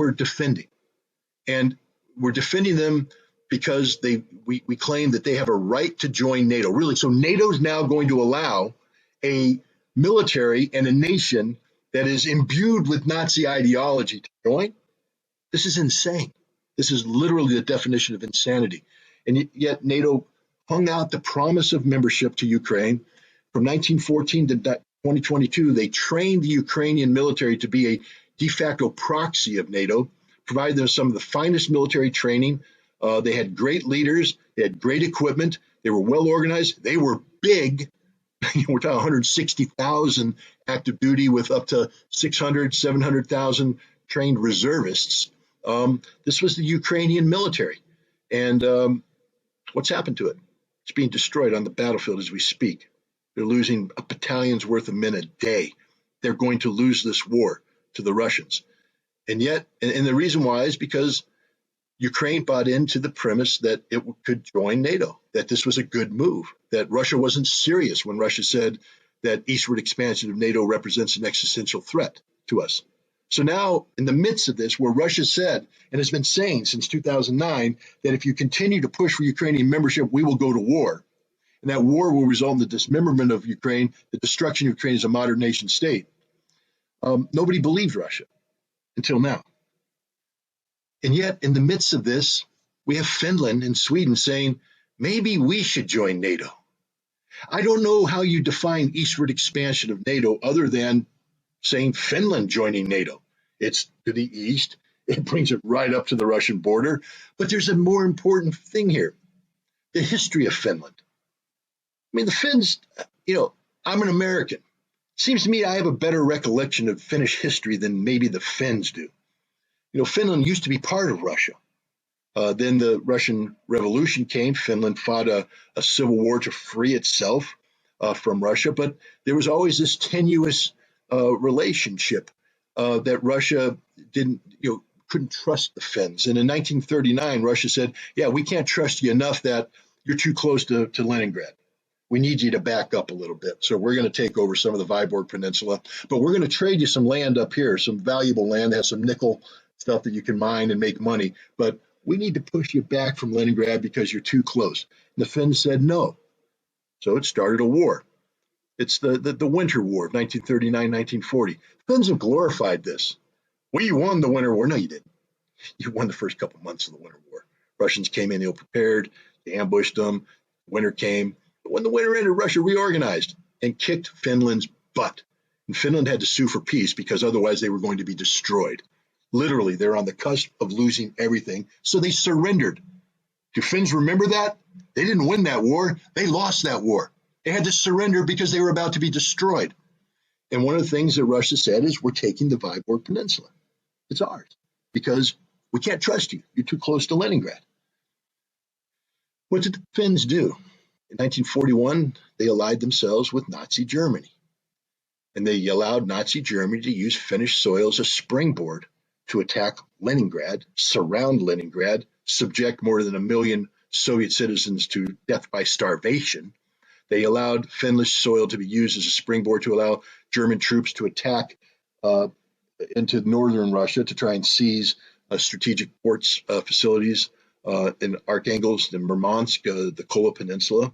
we're defending. And we're defending them because we claim that they have a right to join NATO. Really, so NATO is now going to allow a military and a nation that is imbued with Nazi ideology to join. This is insane. This is literally the definition of insanity. And yet NATO hung out the promise of membership to Ukraine. From 1914 to 2022, they trained the Ukrainian military to be a de facto proxy of NATO, provided them some of the finest military training. They had great leaders. They had great equipment. They were well organized. They were big. We're talking 160,000 active duty with up to 600, 700,000 trained reservists. This was the Ukrainian military. And what's happened to it? It's being destroyed on the battlefield as we speak. They're losing a battalion's worth of men a day. They're going to lose this war to the Russians. And yet, and the reason why is because Ukraine bought into the premise that it could join NATO, that this was a good move, that Russia wasn't serious when Russia said that eastward expansion of NATO represents an existential threat to us. So now, in the midst of this, where Russia said, and has been saying since 2009, that if you continue to push for Ukrainian membership, we will go to war. And that war will result in the dismemberment of Ukraine, the destruction of Ukraine as a modern nation state. Nobody believed Russia until now. And yet, in the midst of this, we have Finland and Sweden saying, maybe we should join NATO. I don't know how you define eastward expansion of NATO other than saying Finland joining NATO. It's to the east. It brings it right up to the Russian border. But there's a more important thing here, the history of Finland. I mean, the Finns, I'm an American. Seems to me I have a better recollection of Finnish history than maybe the Finns do. Finland used to be part of Russia. Then the Russian Revolution came. Finland fought a civil war to free itself from Russia. But there was always this tenuous relationship that Russia couldn't trust the Finns. And in 1939, Russia said, yeah, we can't trust you enough that you're too close to Leningrad. We need you to back up a little bit. So we're going to take over some of the Vyborg Peninsula, but we're going to trade you some land up here, some valuable land that has some nickel stuff that you can mine and make money. But we need to push you back from Leningrad because you're too close. And the Finns said no. So it started a war. It's the Winter War of 1939-1940. Finns have glorified this. We won the Winter War. No, you didn't. You won the first couple months of the Winter War. Russians came in ill-prepared. They ambushed them. Winter came. But when the winter ended, Russia reorganized and kicked Finland's butt. And Finland had to sue for peace because otherwise they were going to be destroyed. Literally, they're on the cusp of losing everything. So they surrendered. Do Finns remember that? They didn't win that war. They lost that war. They had to surrender because they were about to be destroyed. And one of the things that Russia said is, we're taking the Vyborg Peninsula. It's ours because we can't trust you. You're too close to Leningrad. What did the Finns do? In 1941, they allied themselves with Nazi Germany. And they allowed Nazi Germany to use Finnish soil as a springboard to attack Leningrad, surround Leningrad, subject more than 1 million Soviet citizens to death by starvation. They allowed Finnish soil to be used as a springboard to allow German troops to attack into northern Russia to try and seize strategic ports facilities in Arkhangelsk and Murmansk, the Kola Peninsula.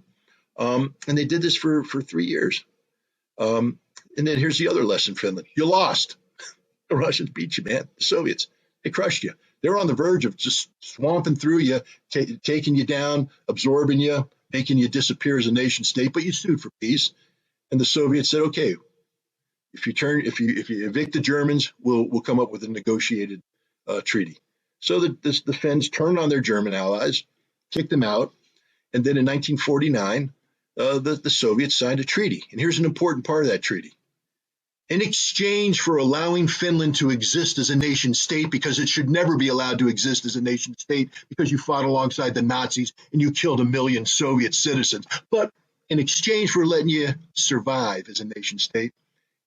And they did this for 3 years. And then here's the other lesson, Finland. You lost. The Russians beat you, man. The Soviets, they crushed you. They're on the verge of just swamping through you, taking you down, absorbing you, making you disappear as a nation state, but you sued for peace. And the Soviets said, okay, if you evict the Germans, we'll come up with a negotiated treaty. So the Finns turned on their German allies, kicked them out, and then in 1949, the Soviets signed a treaty. And here's an important part of that treaty. In exchange for allowing Finland to exist as a nation state, because it should never be allowed to exist as a nation state because you fought alongside the Nazis and you killed 1 million Soviet citizens. But in exchange for letting you survive as a nation state,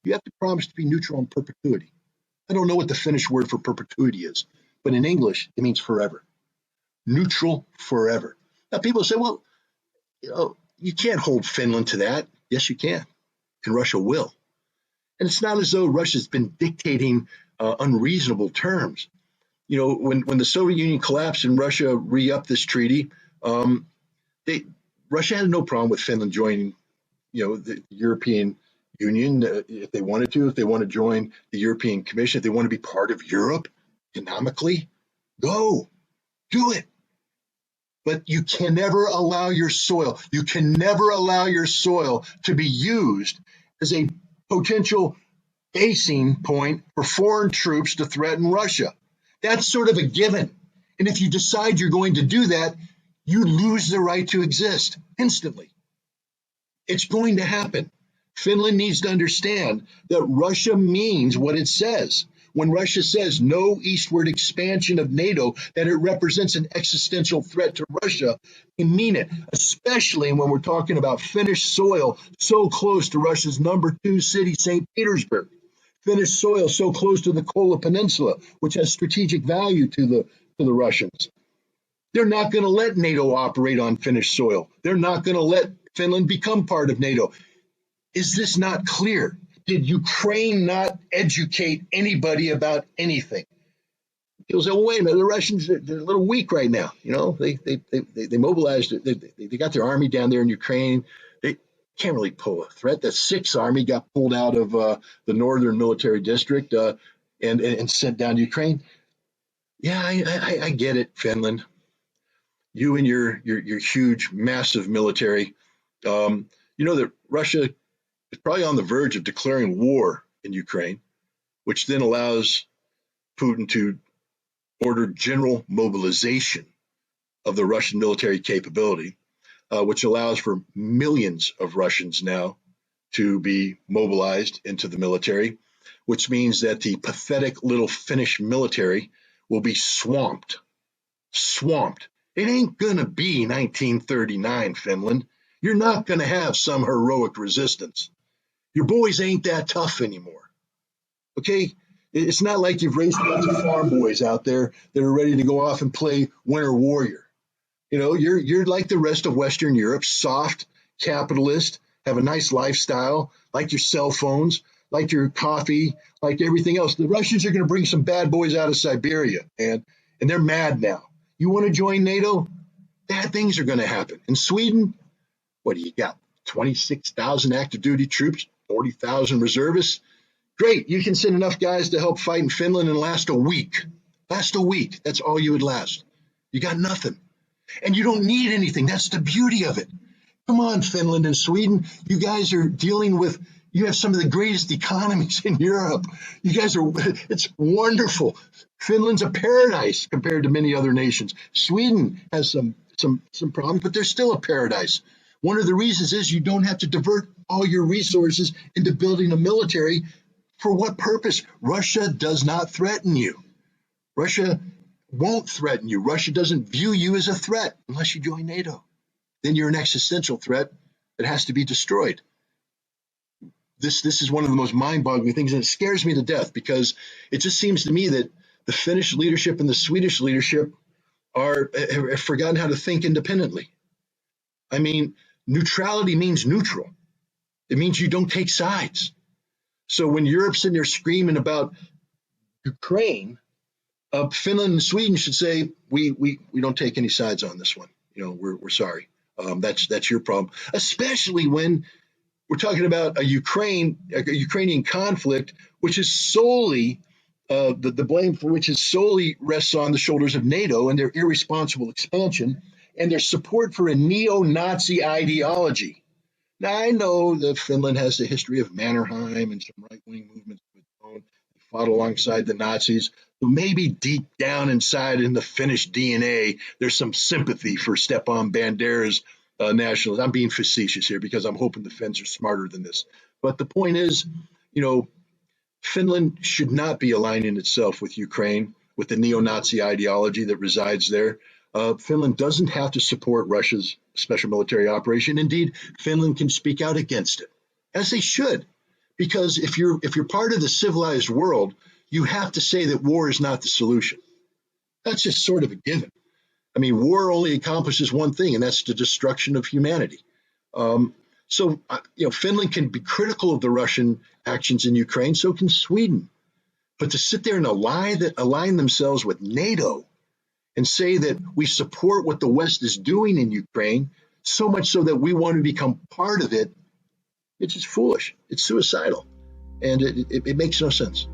you have to promise to be neutral in perpetuity. I don't know what the Finnish word for perpetuity is, but in English, it means forever. Neutral forever. Now, people say, well, you can't hold Finland to that. Yes, you can, and Russia will. And it's not as though Russia's been dictating unreasonable terms. when the Soviet Union collapsed and Russia re-upped this treaty, um, they Russia had no problem with Finland joining, the European Union if they wanted to. If they want to join the European Commission, if they want to be part of Europe economically, go do it. But you can never allow your soil. You can never allow your soil to be used as a potential basing point for foreign troops to threaten Russia. That's sort of a given. And if you decide you're going to do that, you lose the right to exist instantly. It's going to happen. Finland needs to understand that Russia means what it says. When Russia says no eastward expansion of NATO, that it represents an existential threat to Russia, they mean it, especially when we're talking about Finnish soil so close to Russia's #2 city, St. Petersburg. Finnish soil so close to the Kola Peninsula, which has strategic value to the Russians. They're not going to let NATO operate on Finnish soil. They're not going to let Finland become part of NATO. Is this not clear? Did Ukraine not educate anybody about anything? People say, well, wait a minute, the Russians, they're a little weak right now. They mobilized, they got their army down there in Ukraine. They can't really pull a threat. The Sixth Army got pulled out of the Northern Military District and sent down to Ukraine. Yeah, I get it, Finland. You and your huge, massive military. You know that Russia is probably on the verge of declaring war in Ukraine, which then allows Putin to order general mobilization of the Russian military capability, which allows for millions of Russians now to be mobilized into the military, which means that the pathetic little Finnish military will be swamped. Swamped. It ain't going to be 1939, Finland. You're not going to have some heroic resistance. Your boys ain't that tough anymore. Okay? It's not like you've raised a bunch of farm boys out there that are ready to go off and play Winter Warrior. You're like the rest of Western Europe, soft, capitalist, have a nice lifestyle, like your cell phones, like your coffee, like everything else. The Russians are going to bring some bad boys out of Siberia, and they're mad now. You want to join NATO? Bad things are going to happen. In Sweden, what do you got? 26,000 active duty troops, 40,000 reservists. Great. You can send enough guys to help fight in Finland and last a week. Last a week. That's all you would last. You got nothing. And you don't need anything. That's the beauty of it. Come on, Finland and Sweden. You guys are dealing with, you have some of the greatest economies in Europe. You guys are, it's wonderful. Finland's a paradise compared to many other nations. Sweden has some problems, but they're still a paradise. One of the reasons is you don't have to divert all your resources into building a military. For what purpose? Russia does not threaten you. Russia won't threaten you. Russia doesn't view you as a threat unless you join NATO. Then you're an existential threat that has to be destroyed. This is one of the most mind-boggling things, and it scares me to death because it just seems to me that the Finnish leadership and the Swedish leadership have forgotten how to think independently. I mean, neutrality means neutral. It means you don't take sides. So when Europe's in there screaming about Ukraine, Finland and Sweden should say, we don't take any sides on this one. We're sorry. That's your problem, especially when we're talking about a Ukrainian conflict, which is solely the blame for which is solely rests on the shoulders of NATO and their irresponsible expansion and their support for a neo-Nazi ideology. Now, I know that Finland has a history of Mannerheim and some right-wing movements of its own. They fought alongside the Nazis. So maybe deep down inside in the Finnish DNA, there's some sympathy for Stepan Bandera's nationalism. I'm being facetious here because I'm hoping the Finns are smarter than this. But the point is, Finland should not be aligning itself with Ukraine, with the neo-Nazi ideology that resides there. Finland doesn't have to support Russia's special military operation. Indeed, Finland can speak out against it, as they should, because if you're part of the civilized world, you have to say that war is not the solution. That's just sort of a given. I mean, war only accomplishes one thing, and that's the destruction of humanity. Finland can be critical of the Russian actions in Ukraine. So can Sweden. But to sit there and align themselves with NATO and say that we support what the West is doing in Ukraine, so much so that we want to become part of it, it's just foolish. It's suicidal. And it makes no sense.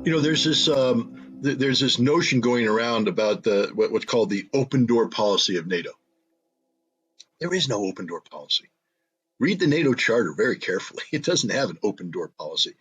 There's this notion going around about what's called the open door policy of NATO. There is no open door policy. Read the NATO charter very carefully. It doesn't have an open door policy.